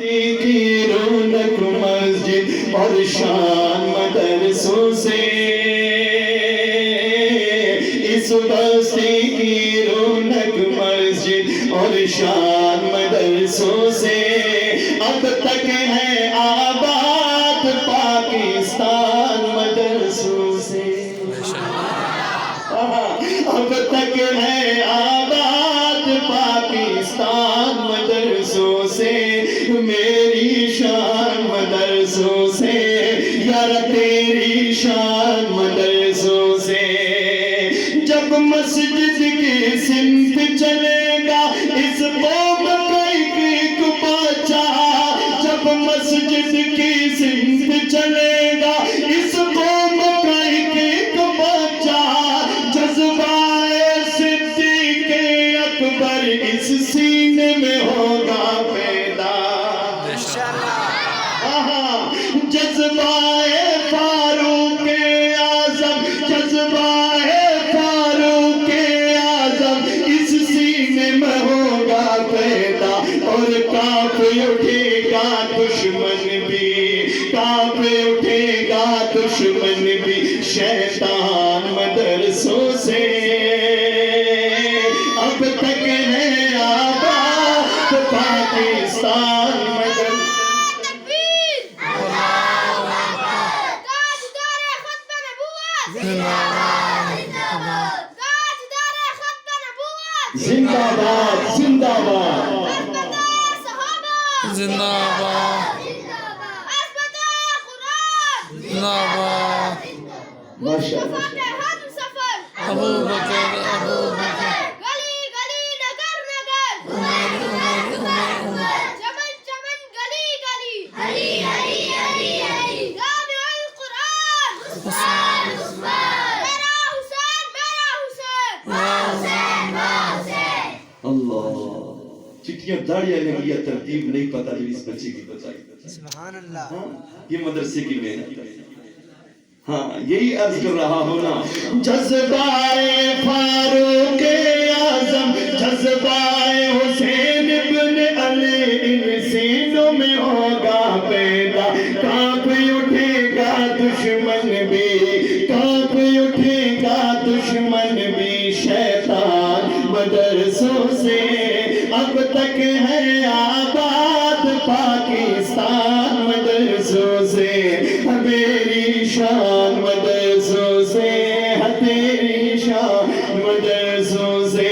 کی رونق مسجد اور شان مدرسوں سے، اس بستی کی رونق مسجد اور شان مدرسوں سے، اب تک ہے آباد پاکستان مدرسوں سے، اب تک ہے آباد پاکستان مدرسوں سے، میری شان مدرسوں سے، یار تیری شان مدرسوں سے، جب مسجد کی سمت چلے گا اس قوم کا ایک بچہ، جب مسجد کی سمت چلے گا اس قوم کا ایک بچہ، جذبہ صدیق اکبر اس سینے میں ہوگا پیدا، جذبہ فاروق اعظم، جذبہ فاروق اعظم اس سینے میں ہوگا پیدا، اور کانپ اٹھے گا دشمن بھی، کانپ اٹھے گا دشمن بھی شیطان مدرسوں سے، اب تک ہے آباد پاکستان مدرسوں سے۔ زندہ باد زندہ باد زندہ باد زندہ باد ماشاء اللہ۔ ابو بکر ابو بکر گلی گلی نگر نگر عمر عمر عمر چمن چمن گلی گلی علی علی علی علی جامع القرآن عثمان عثمان میرا حسین میرا حسین حسین حسین اللہ، چٹیاں داڑیاں لگی ہے، ترتیب نہیں پتہ جو اس بچے کی بتائی، سبحان اللہ۔ یہ مدرسے کی محنت ہے۔ ہاں یہی عرض کر رہا ہوں نا، جذبہ فاروق اعظم، جذبہ حسین ابن علی ان سینوں میں ہوگا پیدا، کانپ اٹھے گا دشمن بھی، کانپ اٹھے گا دشمن بھی شیطان مدرسوں سے، اب تک ہے آباد پاکستان مدرسوں سے، میری شان مدرسوں سے، تیری شان مدرسوں سے۔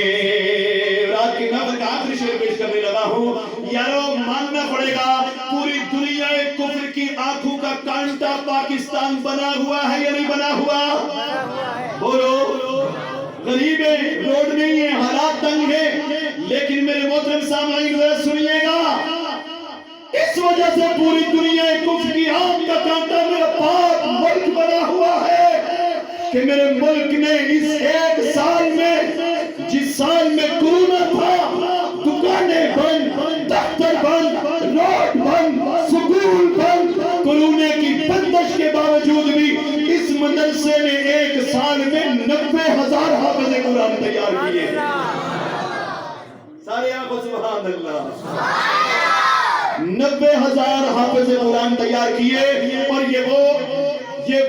رات کی نوبت کا آخری شعر پیش کرنے لگا ہوں، یارو ماننا پڑے گا پوری دنیا کفر کی آنکھوں کا کانٹا پاکستان بنا ہوا ہے یا نہیں بنا ہوا؟ بولو، غریب ہے، روڈ نہیں ہے، حالات تنگ ہے، لیکن میرے محترم سامعین ذرا سنیے گا، اس وجہ سے پوری دنیا کفر کی آنکھ کا کانٹا میرا پاک ملک بنا ہوا ہے کہ میرے ملک نے اس ایک سال میں، جس سال میں کورونا تھا، دکانیں بند، دفتر بند، روڈ بند، سکول بند، کورونا کی بندش کے باوجود بھی اس مدرسے نے ایک سال میں 90,000 حافظ قرآن تیار کیے۔ سارے آنکھوں سبحان اللہ، 90,000 حافظ قرآن تیار کیے، اور یہ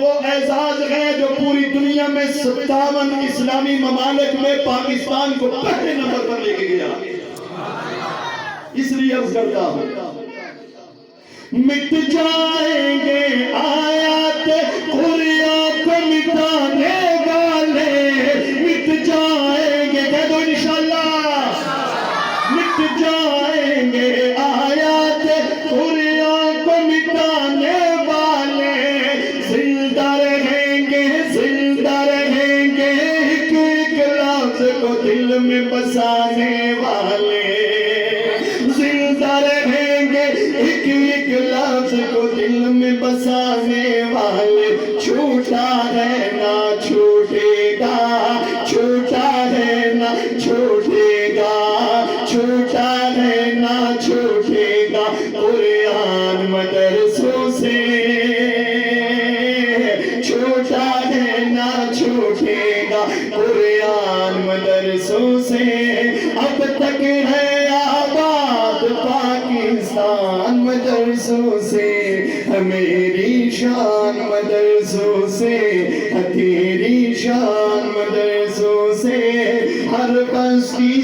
وہ اعزاز ہے جو پوری دنیا میں 57 اسلامی ممالک میں پاکستان کو پہلے نمبر پر لے کے گیا۔ اس لیے عرض کرتا ہوں، مٹ جائیں گے آیات قرآن کو مٹانے والے، مٹ جائیں گے، کہہ دو انشاءاللہ، مٹ جائیں گے آیات قرآن کو مٹانے والے، زندہ رہیں گے ایک ایک لفظ کو دل میں بسانے والے، زندہ رہیں گے ایک ایک لفظ کو دل میں بسانے والے، چھوٹا ہے نہ چھوٹے گا، چھوٹا ہے نہ چھوٹے گا، چھوٹا ہے نہ چھوٹے گا، قرآن مدرسوں سے، چھوٹا ہے نہ چھوٹے گا، قرآن مدرسوں سے، اب تک ہے آباد پاکستان مدرسوں سے، میری شان مدرسوں سے، تیری شان مدرسوں سے، ہر بستی